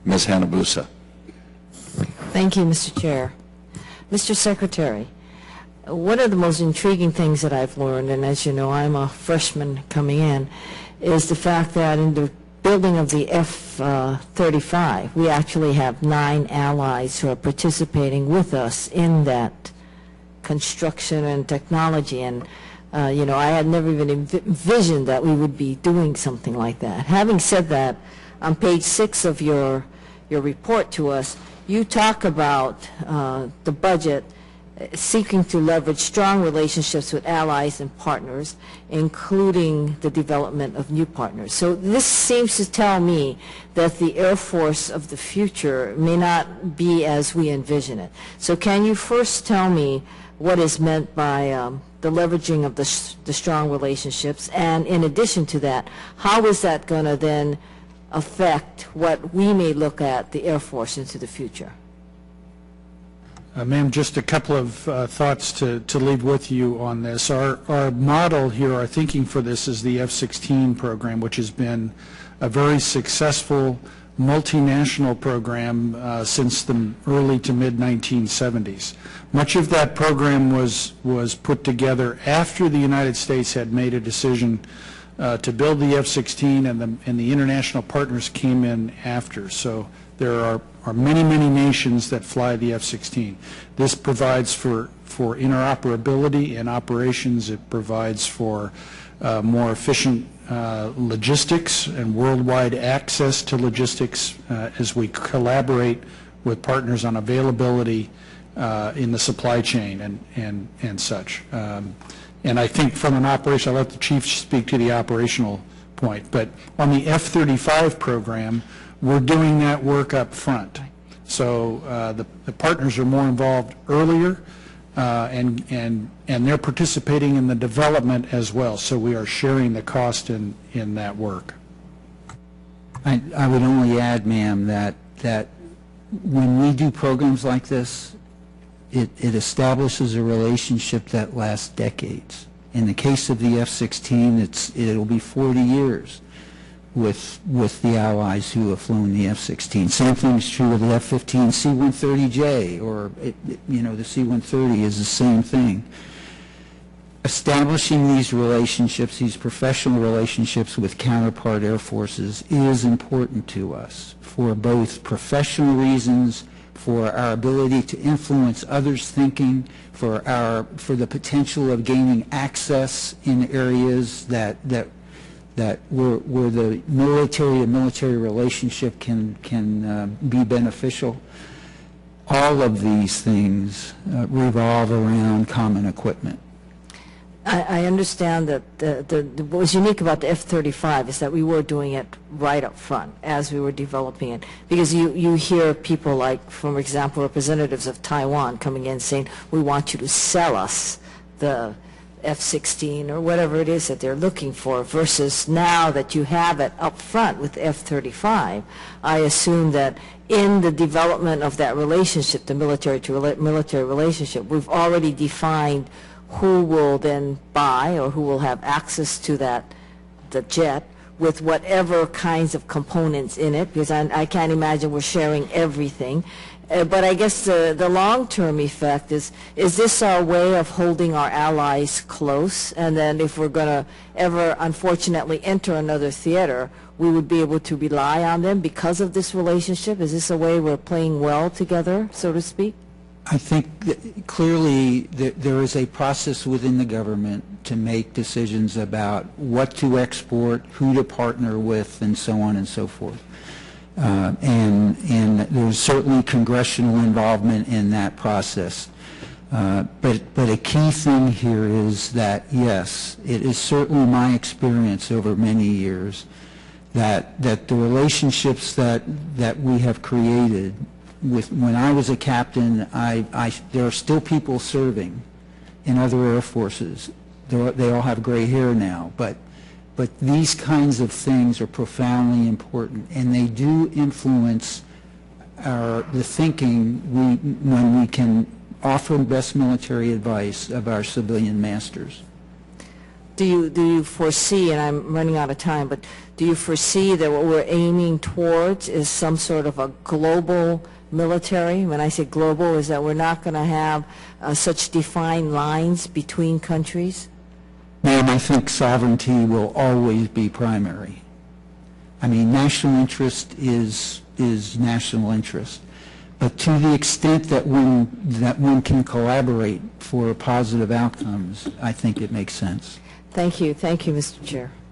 Ms. Hanabusa. Thank you, Mr. Chair. Mr. Secretary, one of the most intriguing things that I've learned, and as you know, I'm a freshman coming in, is the fact that in the building of the F-35, we actually have 9 allies who are participating with us in that construction and technology. And you know, I had never even envisioned that we would be doing something like that. Having said that, on page 6 of your report to us, you talk about the budget seeking to leverage strong relationships with allies and partners, including the development of new partners. So this seems to tell me that the Air Force of the future may not be as we envision it. So can you first tell me what is meant by the leveraging of the strong relationships, and in addition to that, how is that going to then affect what we may look at the Air Force into the future? Ma'am, just a couple of thoughts to leave with you on this. Our model here, our thinking for this is the F-16 program, which has been a very successful multinational program since the early to mid-1970s. Much of that program was put together after the United States had made a decision to build the F-16, and the international partners came in after. So there are many, many nations that fly the F-16. This provides for interoperability in operations. It provides for more efficient logistics and worldwide access to logistics as we collaborate with partners on availability in the supply chain and such. And I think from an operation, I'll let the Chief speak to the operational point, but on the F-35 program, we're doing that work up front. So the partners are more involved earlier, and they're participating in the development as well. So we are sharing the cost in that work. I would only add, ma'am, that when we do programs like this, it establishes a relationship that lasts decades. In the case of the F-16, it'll be 40 years with the allies who have flown the F-16. Same thing is true with the F-15 C-130J, or you know, the C-130 is the same thing. Establishing these relationships, these professional relationships with counterpart air forces, is important to us for both professional reasons, for our ability to influence others' thinking, for the potential of gaining access in areas that where the military-to-military relationship can be beneficial. All of these things revolve around common equipment. I understand that what was unique about the F-35 is that we were doing it right up front as we were developing it, because you hear people like, for example, representatives of Taiwan coming in saying, we want you to sell us the F-16 or whatever it is that they're looking for, versus now that you have it up front with F-35, I assume that in the development of that relationship, the military-to-military relationship, we've already defined who will then buy or who will have access to the jet with whatever kinds of components in it, because I can't imagine we're sharing everything. But I guess the long-term effect is this our way of holding our allies close? And then if we're going to ever, unfortunately, enter another theater, we would be able to rely on them because of this relationship? Is this a way we're playing well together, so to speak? I think that clearly there is a process within the government to make decisions about what to export, who to partner with, and so on and so forth. And there's certainly congressional involvement in that process. But a key thing here is that, yes, it is certainly my experience over many years that the relationships that we have created when I was a captain, there are still people serving in other air forces. They all have gray hair now, but these kinds of things are profoundly important, and they do influence the thinking when we can offer best military advice of our civilian masters. do you foresee, and I'm running out of time, but do you foresee that what we're aiming towards is some sort of a global military? When I say global, is that we're not going to have such defined lines between countries? Ma'am, I think sovereignty will always be primary. I mean, national interest is national interest. But to the extent that one can collaborate for positive outcomes, I think it makes sense. Thank you. Thank you, Mr. Chair.